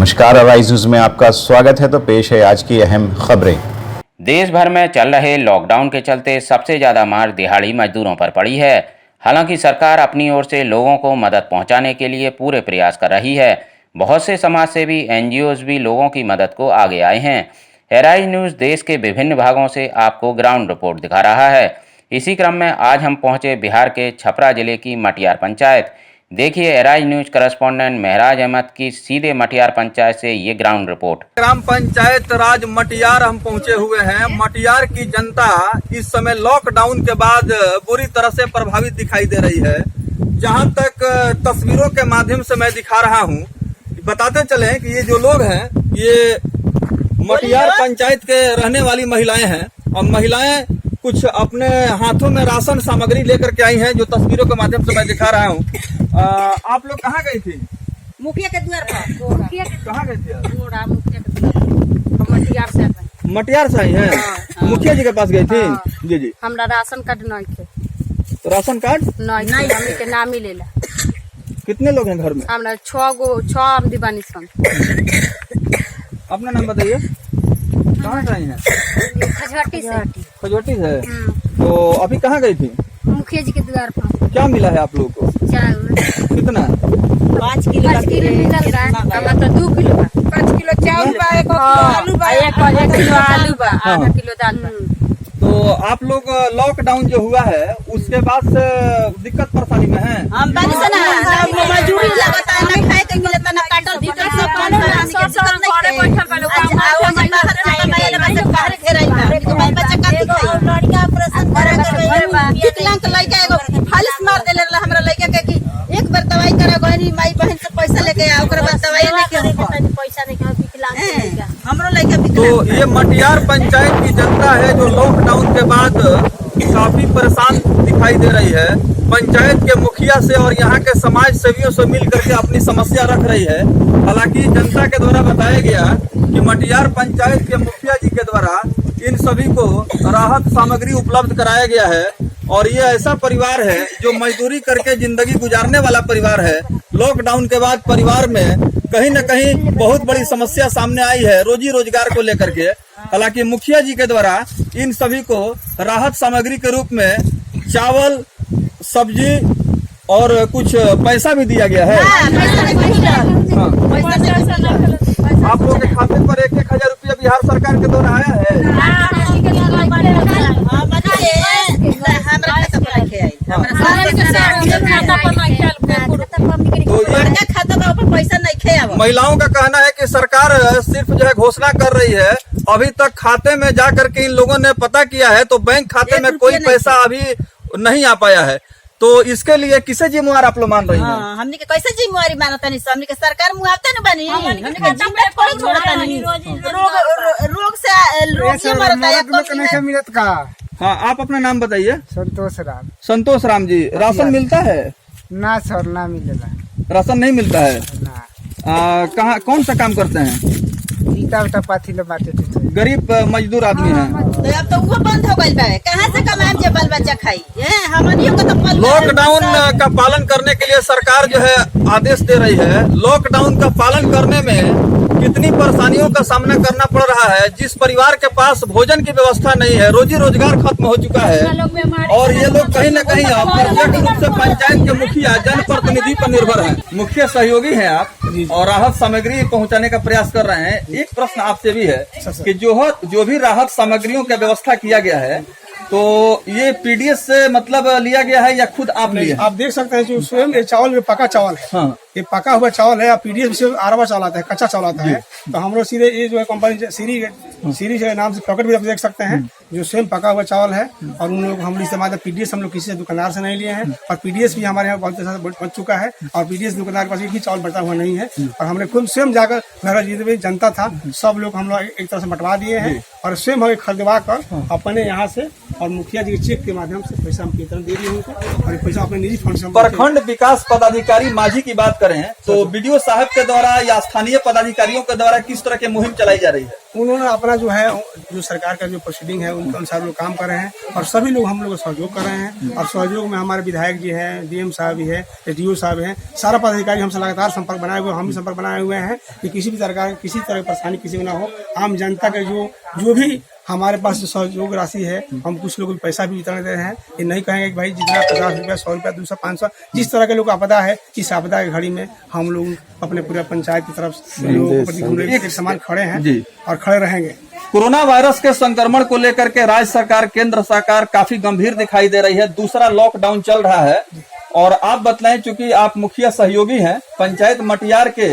नमस्कार, arise news में आपका स्वागत है। तो पेश है आज की अहम खबरें। देश भर में चल रहे लॉकडाउन के चलते सबसे ज़्यादा मार दिहाड़ी मजदूरों पर पड़ी है। हालांकि सरकार अपनी ओर से लोगों को मदद पहुंचाने के लिए पूरे प्रयास कर रही है। बहुत से समाजसेवी एनजीओज भी लोगों की मदद को आगे आए हैं। अराइज न्यूज़ देश के विभिन्न भागों से आपको ग्राउंड रिपोर्ट दिखा रहा है। इसी क्रम में आज हम पहुंचे बिहार के छपरा जिले की मटियार पंचायत। देखिए अराइज न्यूज करस्पॉन्डेंट महराज अहमद की सीधे मटियार पंचायत से ये ग्राउंड रिपोर्ट। ग्राम पंचायत राज मटियार हम पहुंचे हुए हैं। मटियार की जनता इस समय लॉकडाउन के बाद बुरी तरह से प्रभावित दिखाई दे रही है। जहां तक तस्वीरों के माध्यम से मैं दिखा रहा हूं, बताते चले कि ये जो लोग हैं ये मटियार पंचायत के रहने वाली महिलाएं हैं और महिलाएं कुछ अपने हाथों में राशन सामग्री लेकर के आई हैं, जो तस्वीरों के माध्यम से मैं दिखा रहा हूँ। आप लोग कहाँ गई थी? मुखिया के द्वार पर। कहाँ गई थी? मुखिया के द्वार मटियार से। मटियार से आई हैं? मुखिया जी के पास गई थी? जी जी। हमरा राशन कार्ड नहीं थे। तो राशन कार्ड नहीं, हमनी के नाम ही लेला। कितने लोग हैं घर में? हमरा 6 आमदी बानी सन। अपना नाम बताइए। कहाँ से आई हैं? खजवाटी से। खजोटी से। तो अभी कहाँ गई थी? मुखिया जी के द्वार पर। क्या मिला है आप लोगों को? चावल कितना? 5 किलो मिलल बा। हमरा तो 2 किलो बा। 5 किलो चावल बा, 1 किलो आलू बा, 1 किलो आलू बा, आधा किलो दाल बा। तो आप लोग लॉकडाउन जो हुआ है उसके बाद से दिक्कत परेशानी में है? हम पानी से ना मजदूरी लगता है, ना खाए के मिलता, ना काटल दिक्कत से पानी से घरे बैठल बा लोग काम आओ मन बाहर ना माइल बस बाहर घेराई बा तो भाई बच्चा का दिखाई लड़का ऑपरेशन करा के विकलांग लड़का एगो फालिस मार देले हमरा लड़का के कि एक बार दवाई करा गनी माई बहन से पैसा लेके आ ओकर बाद दवाई नहीं के पैसा नहीं के विकलांग लड़का हमरो लड़का विकलांग। तो ये मटियार पंचायत की जनता है जो लॉकडाउन के बाद काफी परेशान दिखाई दे रही है। पंचायत के मुखिया से और यहाँ के समाज सेवियों से मिल करके अपनी समस्या रख रही है। हालांकि जनता के द्वारा बताया गया कि मटियार पंचायत के मुखिया जी के द्वारा इन सभी को राहत सामग्री उपलब्ध कराया गया है और ये ऐसा परिवार है जो मजदूरी करके जिंदगी गुजारने वाला परिवार है। लॉकडाउन के बाद परिवार में कहीं न कहीं बहुत बड़ी समस्या सामने आई है रोजी रोजगार को लेकर के। हालांकि मुखिया जी के द्वारा इन सभी को राहत सामग्री के रूप में चावल, सब्जी और कुछ पैसा भी दिया गया है। आप लोगों के खाते पर 1,000 रुपया बिहार सरकार के द्वारा आया है। महिलाओं का कहना है कि सरकार सिर्फ जो है घोषणा कर रही है, अभी तक खाते में जा करके इन लोगों ने पता किया है तो बैंक खाते में कोई पैसा अभी नहीं आ पाया है। तो इसके लिए किसे जिम्मेवार आप लोग मान रही हैं? हमने के कैसे जिम्मेवारी मानता नहीं? हमने के सरकार मुआवजा न बनी, हमने के जिम्मेदार कोई छोड़ता नहीं। रोग से रोग से मरता है कोई मिलत का। हाँ, आप अपना नाम बताइए। संतोष राम। संतोष राम जी, राशन मिलता है? ना सर, ना मिलेला। राशन नहीं मिलता है? ना। कहाँ कौन सा काम करते हैं? ईटा उटा पाथी ले बाटे थे। गरीब मजदूर आदमी हैं। तो अब तो वो बंद हो गई बा। कहाँ से कमाएं जे बाल बच्चा खाई? हमनियों को तो लॉकडाउन का पालन करने के लिए सरकार जो है आदेश दे रही है। लॉकडाउन का पालन करने में कितनी परेशानियों का सामना करना पड़ रहा है। जिस परिवार के पास भोजन की व्यवस्था नहीं है, रोजी रोजगार खत्म हो चुका है और ये लोग कहीं न कहीं प्रत्यक्ष रूप से पंचायत के मुखिया जनप्रतिनिधि पर निर्भर है। मुख्य सहयोगी हैं आप और राहत सामग्री पहुंचाने का प्रयास कर रहे हैं। एक प्रश्न आपसे भी है कि जो भी राहत सामग्रियों का व्यवस्था किया गया है तो ये पीडीएस से मतलब लिया गया है या खुद आप लिए? आप देख सकते हैं जो स्वयं ये चावल में पका चावल है। हाँ। ये पका हुआ चावल है। पीडीएस से आरवा चावल आता है, कच्चा चावल आता है। तो हम लोग सीधे ये जो है कंपनी सीरी के नाम से पॉकेट भी आप देख सकते हैं, जो स्वयं पका हुआ चावल है। और उन लोग हम इस्तेमाल पीडीएस हम लोग किसी से दुकानदार से नहीं लिए हैं और पीडीएस भी हमारे यहाँ बहुत बच चुका है और पीडीएस दुकानदार के पास एक ही चावल बढ़ता हुआ नहीं है। और हमने खुद स्वयं जाकर घर जितने भी जनता था सब लोग हम लोग एक तरह से बंटवा दिए हैं और स्वयं हमें खरीदवा कर अपने यहाँ से और मुखिया जी के चेक के माध्यम से पैसा हम वितरण दे रही उनको और ये पैसा अपने निजी फंड से। प्रखंड विकास पदाधिकारी माझी की बात करें तो बीडीओ साहब के द्वारा या स्थानीय पदाधिकारियों के द्वारा किस तरह की मुहिम चलाई जा रही है? उन्होंने अपना जो है जो सरकार का जो प्रोसीडिंग है उनके अनुसार लोग काम कर रहे हैं और सभी लोग हम लोग सहयोग कर रहे हैं। और सहयोग में हमारे विधायक जी हैं, डीएम साहब भी है, एसडीओ साहब हैं, सारा पदाधिकारी हमसे लगातार संपर्क बनाए हुए, हम भी संपर्क बनाए हुए हैं कि किसी भी तरह की परेशानी किसी को ना हो। आम जनता के जो भी हमारे पास जो सहयोग राशि है, हम कुछ लोगों को पैसा भी वितरण दे रहे हैं। ये नहीं कहेंगे कि भाई जितना 50 रुपया, 100 रुपया, 200, 500 जिस तरह के लोग आपदा है, इस आपदा की घड़ी में हम लोग अपने पूरे पंचायत की तरफ से लोगों के प्रति एक समान खड़े हैं और खड़े रहेंगे। कोरोना वायरस के संक्रमण को लेकर के राज्य सरकार, केंद्र सरकार काफी गंभीर दिखाई दे रही है। दूसरा लॉकडाउन चल रहा है और आप बतलाएं, चूंकि आप मुखिया सहयोगी हैं, पंचायत मटियार के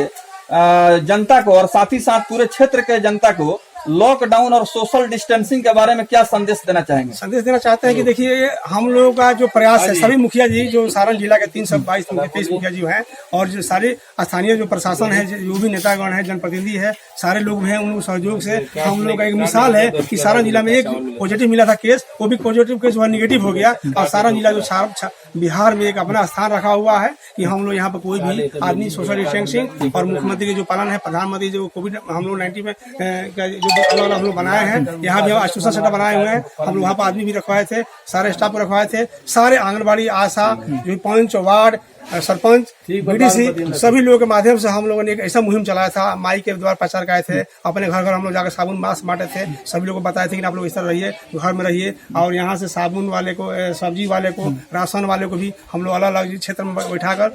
जनता को और साथ ही साथ पूरे क्षेत्र के जनता को लॉकडाउन और सोशल डिस्टेंसिंग के बारे में क्या संदेश देना चाहेंगे? संदेश देना चाहते हैं कि देखिए, हम लोगों का जो प्रयास है, सभी मुखिया जी जो सारण जिला के 322 मुखिया जी हैं और जो सारे स्थानीय जो प्रशासन है, जो भी नेतागण है, जनप्रतिनिधि है, सारे लोग हैं, उन सहयोग से हम लोग का एक मिसाल है कि सारण जिला में एक पॉजिटिव मिला था केस, वो भी पॉजिटिव केस जो है निगेटिव हो गया और सारण जिला जो बिहार में एक अपना स्थान रखा हुआ है कि हम लोग यहाँ पर कोई भी आदमी सोशल डिस्टेंसिंग और मुख्यमंत्री के जो पालन है, प्रधानमंत्री जो कोविड हम लोग 90 में जो अलग हम लोग बनाए हैं, यहाँ भी हम आश्वासन सेंटर बनाए हुए हैं। हम लोग वहाँ पर आदमी भी रखवाए थे, सारे स्टाफ को रखवाए थे, सारे आंगनबाड़ी, आशा, जो पंच, वार्ड, सरपंच, बीडीसी, सभी लोगों के माध्यम से हम लोगों ने एक ऐसा मुहिम चलाया था। माई के द्वारा प्रचार कराए थे, अपने घर घर हम लोग जाकर साबुन मास्क बांटे थे, सभी लोगों को बताए थे कि आप लोग इस तरह रहिए, घर में रहिए। और यहाँ से साबुन वाले को, सब्जी वाले को, राशन वाले को भी हम लोग अलग अलग क्षेत्र में बैठाकर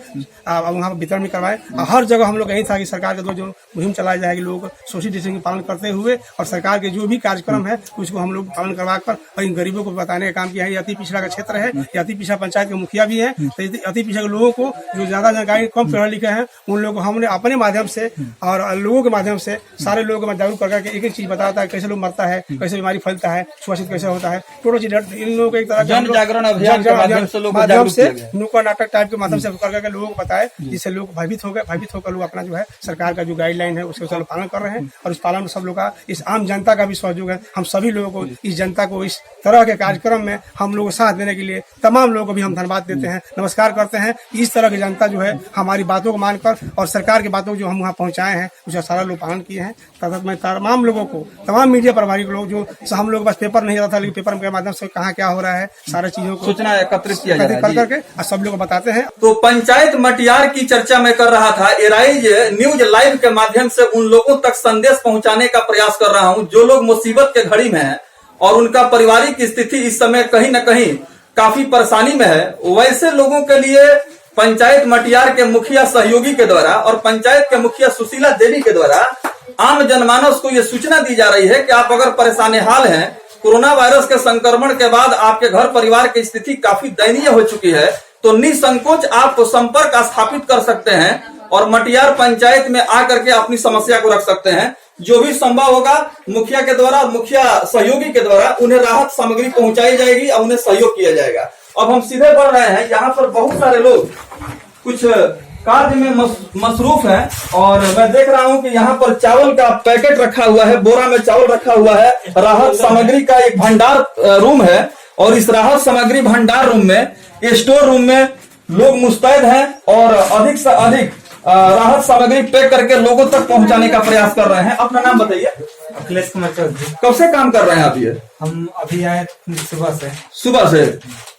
वहाँ पर वितरण भी करवाए। हर जगह हम लोग यही था कि सरकार के द्वारा जो मुहिम चलाई जाएगी, लोग सोशल डिस्टेंसिंग पालन करते हुए और सरकार के जो भी कार्यक्रम है उसको हम लोग पालन करवा कर और इन गरीबों को बताने का काम किया है। ये अति पिछड़ा का क्षेत्र है, ये अति पिछड़ा पंचायत के मुखिया भी है, तो अति पिछड़ा के लोगों को जो ज्यादा जानकारी कम पढ़े लिखे हैं उन लोगों को हमने अपने माध्यम से और लोगों के माध्यम से सारे लोगों को जागरूक करके एक एक चीज बताता है, कैसे लोग मरता है, कैसे बीमारी फैलता है, सुरक्षित कैसे होता है, टोटल चीज इन लोगों को एक तरह जन जागरण अभियान के माध्यम से नुक्कड़ नाटक टाइप के माध्यम से करके लोगों को बताए, जिससे लोग भयभीत होकर लोग अपना जो है सरकार का जो गाइडलाइन है उसके पालन कर रहे हैं। और उस पालन में सब लोग का, इस आम जनता का भी सहयोग है। हम सभी लोगों को, इस जनता को इस तरह के कार्यक्रम में हम लोगों को साथ देने के लिए तमाम लोगों को भी हम धन्यवाद देते हैं, नमस्कार करते हैं। इस तरह की जनता जो है हमारी बातों को मानकर और सरकार की बातों को जो हम वहाँ पहुँचाए हैं उसका सारा लोग पालन किए हैं। तथा मैं तमाम लोगों को, तमाम मीडिया प्रभारी लोग जो हम लोग के पास पेपर नहीं रहता था, लेकिन पेपर के माध्यम से कहाँ क्या हो रहा है सारे चीजों को सूचना एकत्रित किया कर करके और सब लोग बताते हैं। तो पंचायत मटियार की चर्चा मैं कर रहा था। एराइज न्यूज लाइव के माध्यम से उन लोगों तक संदेश पहुँचाने का प्रयास कर रहा हूँ जो लोग मुसीबत के घड़ी में है और उनका पारिवारिक स्थिति इस समय कहीं न कहीं काफी परेशानी में है। वैसे लोगों के लिए पंचायत मटियार के मुखिया सहयोगी के द्वारा और पंचायत के मुखिया सुशीला देवी के द्वारा आम जनमानस को ये सूचना दी जा रही है कि आप अगर परेशान हाल हैं, कोरोना वायरस के संक्रमण के बाद आपके घर परिवार की स्थिति काफी दयनीय हो चुकी है, तो निसंकोच आप संपर्क स्थापित कर सकते हैं और मटियार पंचायत में आकर के अपनी समस्या को रख सकते हैं। जो भी संभव होगा मुखिया के द्वारा, मुखिया सहयोगी के द्वारा उन्हें राहत सामग्री पहुंचाई जाएगी और उन्हें सहयोग किया जाएगा। अब हम सीधे बढ़ रहे हैं। यहाँ पर बहुत सारे लोग कुछ कार्य में मसरूफ हैं और मैं देख रहा हूँ कि यहाँ पर चावल का पैकेट रखा हुआ है, बोरा में चावल रखा हुआ है। राहत सामग्री का एक भंडार रूम है और इस राहत सामग्री भंडार रूम में, स्टोर रूम में लोग मुस्तैद हैं और अधिक से अधिक राहत सामग्री पैक करके लोगों तक पहुंचाने का प्रयास कर रहे हैं। अपना नाम बताइए। अखिलेश कुमार चौधरी। कब से काम कर रहे हैं आप? ये हम अभी आए सुबह से।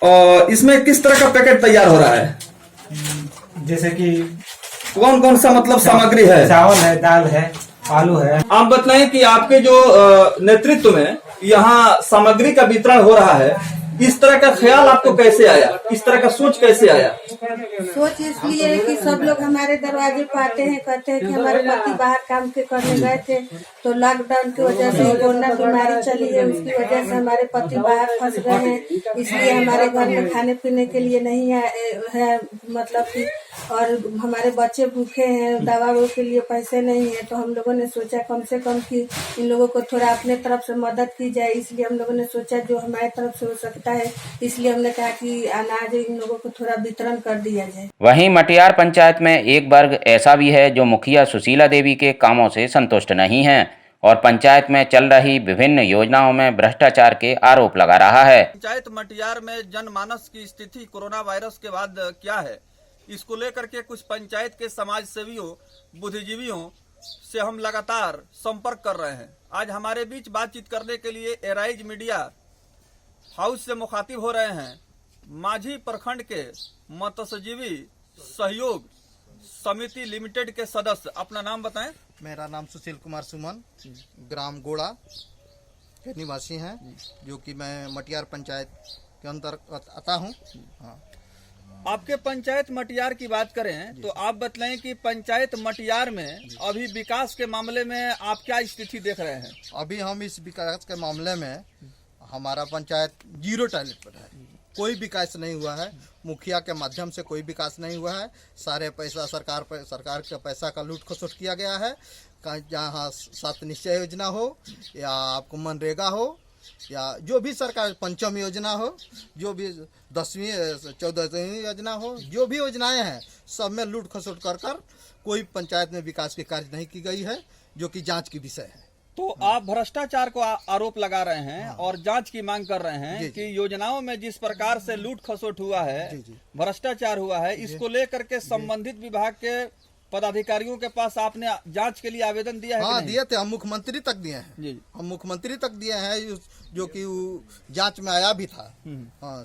और इसमें किस तरह का पैकेट तैयार हो रहा है? जैसे कि कौन कौन सा मतलब सामग्री है? चावल है, दाल है, आलू है। आप बताएं कि आपके जो नेतृत्व में यहाँ सामग्री का वितरण हो रहा है, इस तरह का ख्याल आपको कैसे आया? इस तरह का सोच कैसे आया? सोच इसलिए है कि सब लोग हमारे दरवाजे पर आते हैं, कहते हैं कि हमारे पति बाहर काम के करने गए थे, तो लॉकडाउन की वजह से कोरोना बीमारी चली है, उसकी वजह से हमारे पति बाहर फंस गए हैं, इसलिए हमारे घर में खाने पीने के लिए नहीं है, मतलब कि और हमारे बच्चे भूखे हैं, दवा के लिए पैसे नहीं है। तो हम लोगों ने सोचा कम से कम कि इन लोगों को थोड़ा अपने तरफ से मदद की जाए, इसलिए हम लोगों ने सोचा जो हमारे तरफ से हो सकता है, इसलिए हमने कहा कि अनाज इन लोगों को थोड़ा वितरण कर दिया जाए। वहीं मटियार पंचायत में एक वर्ग ऐसा भी है जो मुखिया सुशीला देवी के कामों से संतुष्ट नहीं है और पंचायत में चल रही विभिन्न योजनाओं में भ्रष्टाचार के आरोप लगा रहा है। पंचायत मटियार में जनमानस की स्थिति कोरोना वायरस के बाद क्या है, इसको लेकर के कुछ पंचायत के समाज सेवियों, बुद्धिजीवियों से हम लगातार संपर्क कर रहे हैं आज हमारे बीच बातचीत करने के लिए एराइज मीडिया हाउस से मुखातिब हो रहे हैं माझी प्रखंड के मत्स्यजीवी सहयोग समिति लिमिटेड के सदस्य। अपना नाम बताएं। मेरा नाम सुशील कुमार सुमन, ग्राम गोड़ा के निवासी हैं, जो कि मैं मटियार पंचायत के अंतर्गत आता हूं। हाँ। आपके पंचायत मटियार की बात करें तो आप बतलाएं कि पंचायत मटियार में अभी विकास के मामले में आप क्या स्थिति देख रहे हैं? अभी हम इस विकास के मामले में हमारा पंचायत 0 टॉयलेट पर है। कोई विकास नहीं हुआ है, मुखिया के माध्यम से कोई विकास नहीं हुआ है। सारे पैसा सरकार के पैसा का लूट खसोट किया गया है। जहाँ 7 निश्चय योजना हो या आपको मनरेगा हो या जो भी सरकार पंचम योजना हो, जो भी 10वीं 14वीं योजना हो, जो भी योजनाएं हैं सब में लूट खसोट कर कोई पंचायत में विकास के कार्य नहीं की गई है, जो कि जांच की विषय है। तो आप भ्रष्टाचार को आरोप लगा रहे हैं और जांच की मांग कर रहे हैं कि योजनाओं में जिस प्रकार से लूट खसोट हुआ है, भ्रष्टाचार हुआ है, इसको लेकर के संबंधित विभाग के पदाधिकारियों के पास आपने जांच के लिए आवेदन दिया है? हाँ, दिए थे। हम मुख्यमंत्री तक दिए हैं। जी। हम मुख्यमंत्री तक दिए हैं, जो कि जांच में आया भी था। हाँ।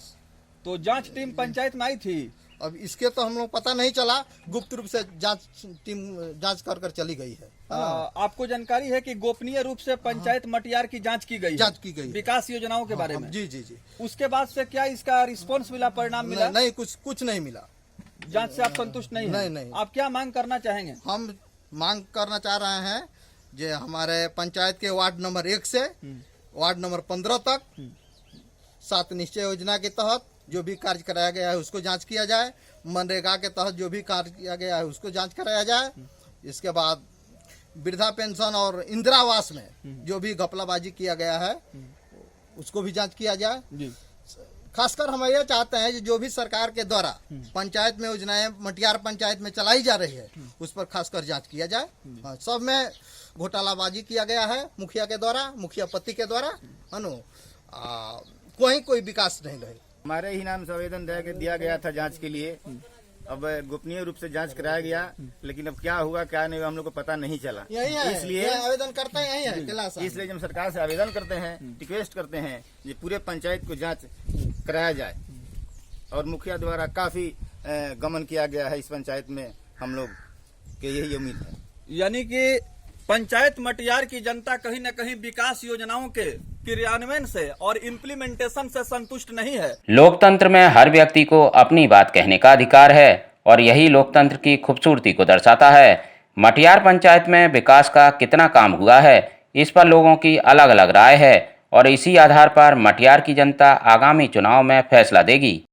तो जांच टीम पंचायत में आई थी? अब इसके तो हम लोग पता नहीं चला, गुप्त रूप से जांच टीम जांच कर चली गई है। आपको जानकारी है कि गोपनीय रूप से पंचायत मटियार की जांच की गई? जांच की गई विकास योजनाओं के बारे में? जी जी जी। उसके बाद से क्या इसका रिस्पॉन्स मिला, परिणाम मिला? नहीं, कुछ नहीं मिला। जांच से आप संतुष्ट नहीं हैं? नहीं। आप क्या मांग करना चाहेंगे? हम मांग करना चाह रहे हैं जो हमारे पंचायत के वार्ड नंबर 1 से वार्ड नंबर 15 तक 7 निश्चय योजना के तहत जो भी कार्य कराया गया है उसको जांच किया जाए। मनरेगा के तहत जो भी कार्य किया गया है उसको जांच कराया जाए। इसके बाद वृद्धा पेंशन और इंदिरा आवास में जो भी घपलाबाजी किया गया है उसको भी जांच किया जाए। खासकर हम यह चाहते हैं कि जो भी सरकार के द्वारा पंचायत में योजनाएं मटियार पंचायत में चलाई जा रही है उस पर खासकर जांच किया जाए। हाँ, सब में घोटालाबाजी किया गया है मुखिया के द्वारा, मुखिया पति के द्वारा, कोई विकास नहीं रहे। हमारे ही नाम से आवेदन दिया गया था जांच के लिए। अब गोपनीय रूप से जांच कराया गया, लेकिन अब क्या हुआ क्या नहीं हम लोग को पता नहीं चला। यही है, इसलिए आवेदन करते हैं, यही है। इसलिए हम सरकार से आवेदन करते हैं, रिक्वेस्ट करते हैं कि पूरे पंचायत को जांच कराया जाए। और मुखिया द्वारा काफी गमन किया गया है इस पंचायत में, हम लोग के यही उम्मीद है। यानी कि पंचायत मटियार की जनता कहीं न कहीं विकास योजनाओं के क्रियान्वयन से और इम्प्लीमेंटेशन से संतुष्ट नहीं है। लोकतंत्र में हर व्यक्ति को अपनी बात कहने का अधिकार है और यही लोकतंत्र की खूबसूरती को दर्शाता है। मटियार पंचायत में विकास का कितना काम हुआ है, इस पर लोगों की अलग अलग राय है और इसी आधार पर मटियार की जनता आगामी चुनाव में फैसला देगी।